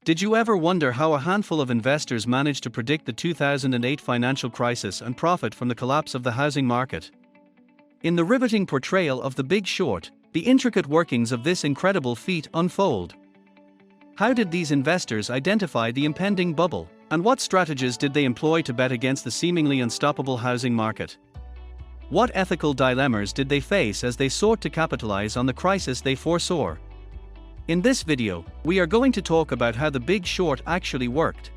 Did you ever wonder how a handful of investors managed to predict the 2008 financial crisis and profit from the collapse of the housing market? In the riveting portrayal of The Big Short, the intricate workings of this incredible feat unfold. How did these investors identify the impending bubble, and what strategies did they employ to bet against the seemingly unstoppable housing market? What ethical dilemmas did they face as they sought to capitalize on the crisis they foresaw? In this video, we are going to talk about how The Big Short actually worked.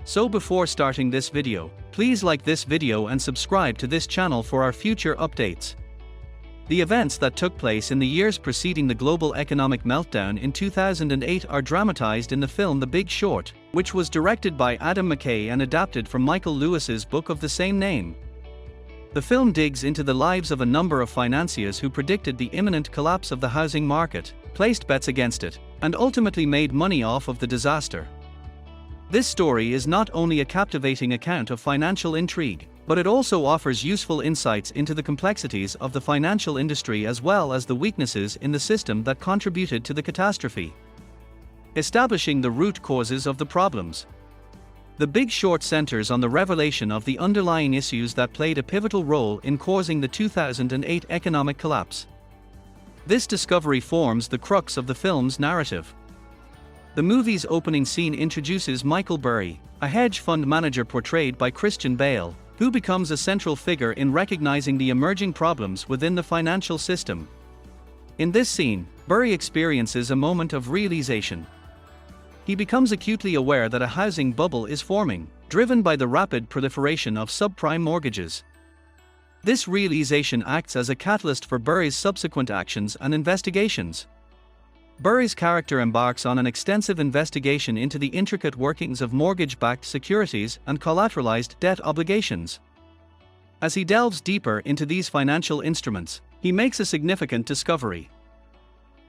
So before starting this video, please like this video and subscribe to this channel for our future updates. The events that took place in the years preceding the global economic meltdown in 2008 are dramatized in the film The Big Short, which was directed by Adam McKay and adapted from Michael Lewis's book of the same name. The film digs into the lives of a number of financiers who predicted the imminent collapse of the housing market, placed bets against it, and ultimately made money off of the disaster. This story is not only a captivating account of financial intrigue, but it also offers useful insights into the complexities of the financial industry as well as the weaknesses in the system that contributed to the catastrophe. Establishing the root causes of the problems. The Big Short centers on the revelation of the underlying issues that played a pivotal role in causing the 2008 economic collapse. This discovery forms the crux of the film's narrative. The movie's opening scene introduces Michael Burry, a hedge fund manager portrayed by Christian Bale, who becomes a central figure in recognizing the emerging problems within the financial system. In this scene, Burry experiences a moment of realization. He becomes acutely aware that a housing bubble is forming, driven by the rapid proliferation of subprime mortgages. This realization acts as a catalyst for Burry's subsequent actions and investigations. Burry's character embarks on an extensive investigation into the intricate workings of mortgage-backed securities and collateralized debt obligations. As he delves deeper into these financial instruments, he makes a significant discovery.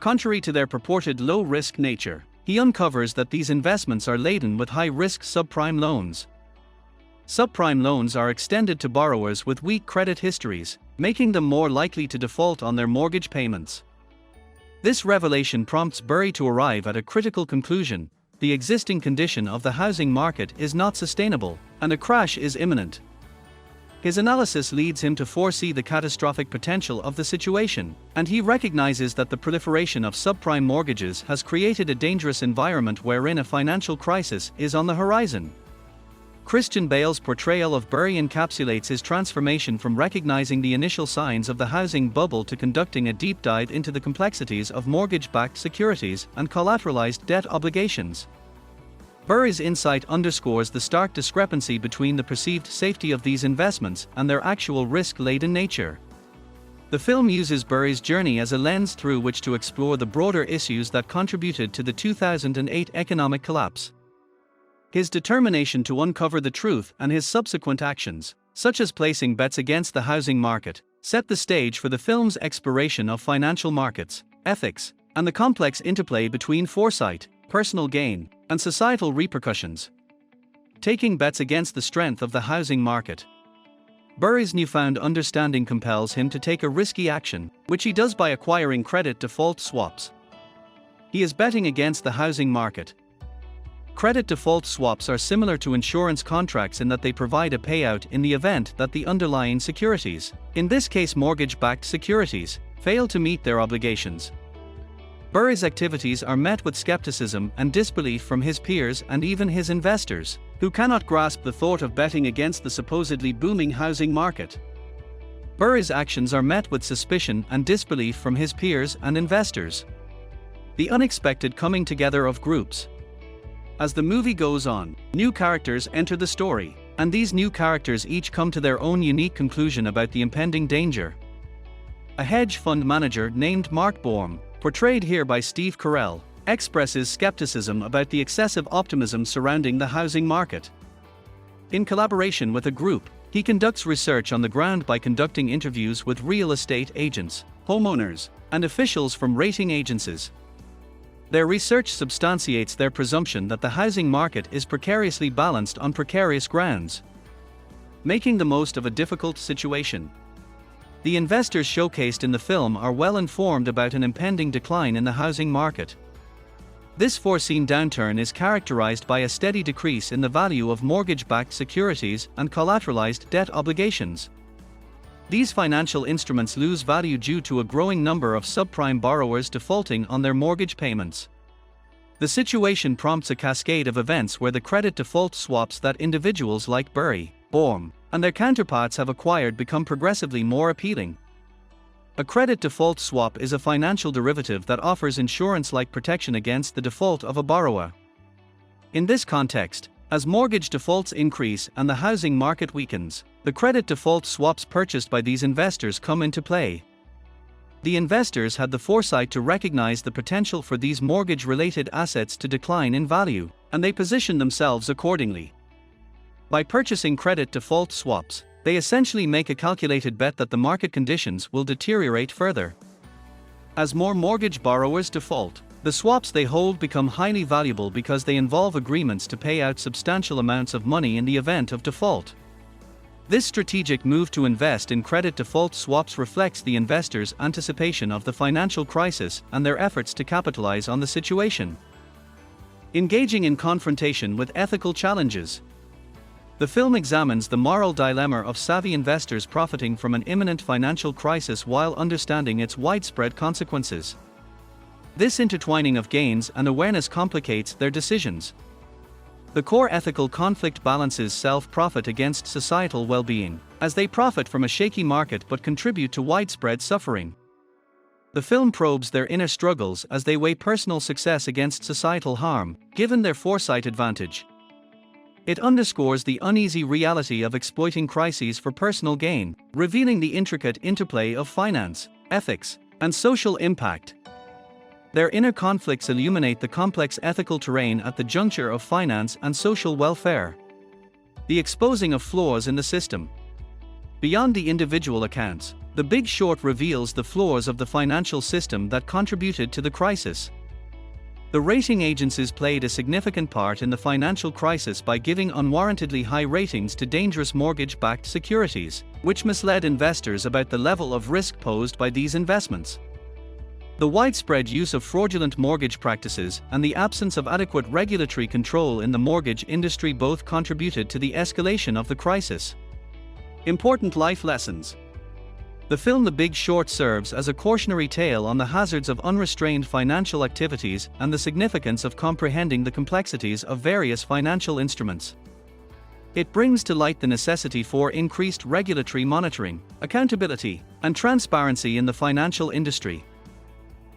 Contrary to their purported low-risk nature, he uncovers that these investments are laden with high-risk subprime loans. Subprime loans are extended to borrowers with weak credit histories, making them more likely to default on their mortgage payments. This revelation prompts Burry to arrive at a critical conclusion: the existing condition of the housing market is not sustainable, and a crash is imminent. His analysis leads him to foresee the catastrophic potential of the situation, and he recognizes that the proliferation of subprime mortgages has created a dangerous environment wherein a financial crisis is on the horizon. Christian Bale's portrayal of Burry encapsulates his transformation from recognizing the initial signs of the housing bubble to conducting a deep dive into the complexities of mortgage-backed securities and collateralized debt obligations. Burry's insight underscores the stark discrepancy between the perceived safety of these investments and their actual risk-laden nature. The film uses Burry's journey as a lens through which to explore the broader issues that contributed to the 2008 economic collapse. His determination to uncover the truth and his subsequent actions, such as placing bets against the housing market, set the stage for the film's exploration of financial markets, ethics, and the complex interplay between foresight, personal gain, and societal repercussions. Taking bets against the strength of the housing market. Burry's newfound understanding compels him to take a risky action, which he does by acquiring credit default swaps. He is betting against the housing market. Credit default swaps are similar to insurance contracts in that they provide a payout in the event that the underlying securities, in this case mortgage-backed securities, fail to meet their obligations. Burry's activities are met with skepticism and disbelief from his peers and even his investors, who cannot grasp the thought of betting against the supposedly booming housing market. Burry's actions are met with suspicion and disbelief from his peers and investors. The unexpected coming together of groups. As the movie goes on, new characters enter the story, and these new characters each come to their own unique conclusion about the impending danger. A hedge fund manager named Mark Baum, portrayed here by Steve Carell, expresses skepticism about the excessive optimism surrounding the housing market. In collaboration with a group, he conducts research on the ground by conducting interviews with real estate agents, homeowners, and officials from rating agencies. Their research substantiates their presumption that the housing market is precariously balanced on precarious grounds, making the most of a difficult situation. The investors showcased in the film are well informed about an impending decline in the housing market. This foreseen downturn is characterized by a steady decrease in the value of mortgage-backed securities and collateralized debt obligations. These financial instruments lose value due to a growing number of subprime borrowers defaulting on their mortgage payments. The situation prompts a cascade of events where the credit default swaps that individuals like Burry, Bourne, and their counterparts have acquired become progressively more appealing. A credit default swap is a financial derivative that offers insurance-like protection against the default of a borrower. In this context, as mortgage defaults increase and the housing market weakens, the credit default swaps purchased by these investors come into play. The investors had the foresight to recognize the potential for these mortgage-related assets to decline in value, and they positioned themselves accordingly. By purchasing credit default swaps, they essentially make a calculated bet that the market conditions will deteriorate further. As more mortgage borrowers default, the swaps they hold become highly valuable because they involve agreements to pay out substantial amounts of money in the event of default. This strategic move to invest in credit default swaps reflects the investors' anticipation of the financial crisis and their efforts to capitalize on the situation. Engaging in confrontation with ethical challenges. The film examines the moral dilemma of savvy investors profiting from an imminent financial crisis while understanding its widespread consequences. This intertwining of gains and awareness complicates their decisions. The core ethical conflict balances self-profit against societal well-being, as they profit from a shaky market but contribute to widespread suffering. The film probes their inner struggles as they weigh personal success against societal harm, given their foresight advantage. It underscores the uneasy reality of exploiting crises for personal gain, revealing the intricate interplay of finance, ethics, and social impact. Their inner conflicts illuminate the complex ethical terrain at the juncture of finance and social welfare. The exposing of flaws in the system. Beyond the individual accounts, The Big Short reveals the flaws of the financial system that contributed to the crisis. The rating agencies played a significant part in the financial crisis by giving unwarrantedly high ratings to dangerous mortgage-backed securities, which misled investors about the level of risk posed by these investments. The widespread use of fraudulent mortgage practices and the absence of adequate regulatory control in the mortgage industry both contributed to the escalation of the crisis. Important life lessons. The film The Big Short serves as a cautionary tale on the hazards of unrestrained financial activities and the significance of comprehending the complexities of various financial instruments. It brings to light the necessity for increased regulatory monitoring, accountability, and transparency in the financial industry.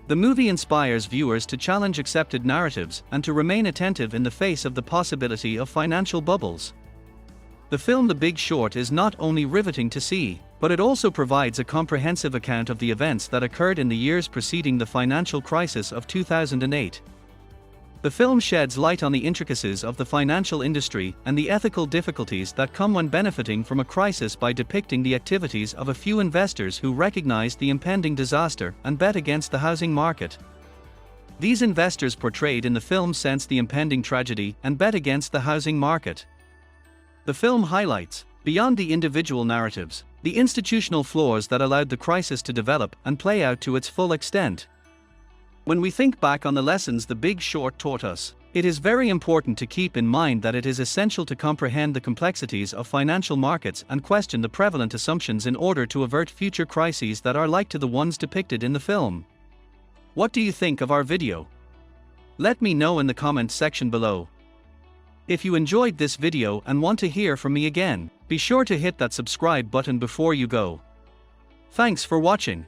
The movie inspires viewers to challenge accepted narratives and to remain attentive in the face of the possibility of financial bubbles. The film The Big Short is not only riveting to see, but it also provides a comprehensive account of the events that occurred in the years preceding the financial crisis of 2008. The film sheds light on the intricacies of the financial industry and the ethical difficulties that come when benefiting from a crisis by depicting the activities of a few investors who recognized the impending disaster and bet against the housing market. These investors portrayed in the film sensed the impending tragedy and bet against the housing market. The film highlights, beyond the individual narratives, the institutional flaws that allowed the crisis to develop and play out to its full extent. When we think back on the lessons The Big Short taught us, it is very important to keep in mind that it is essential to comprehend the complexities of financial markets and question the prevalent assumptions in order to avert future crises that are like to the ones depicted in the film. What do you think of our video? Let me know in the comments section below. If you enjoyed this video and want to hear from me again, be sure to hit that subscribe button before you go. Thanks for watching.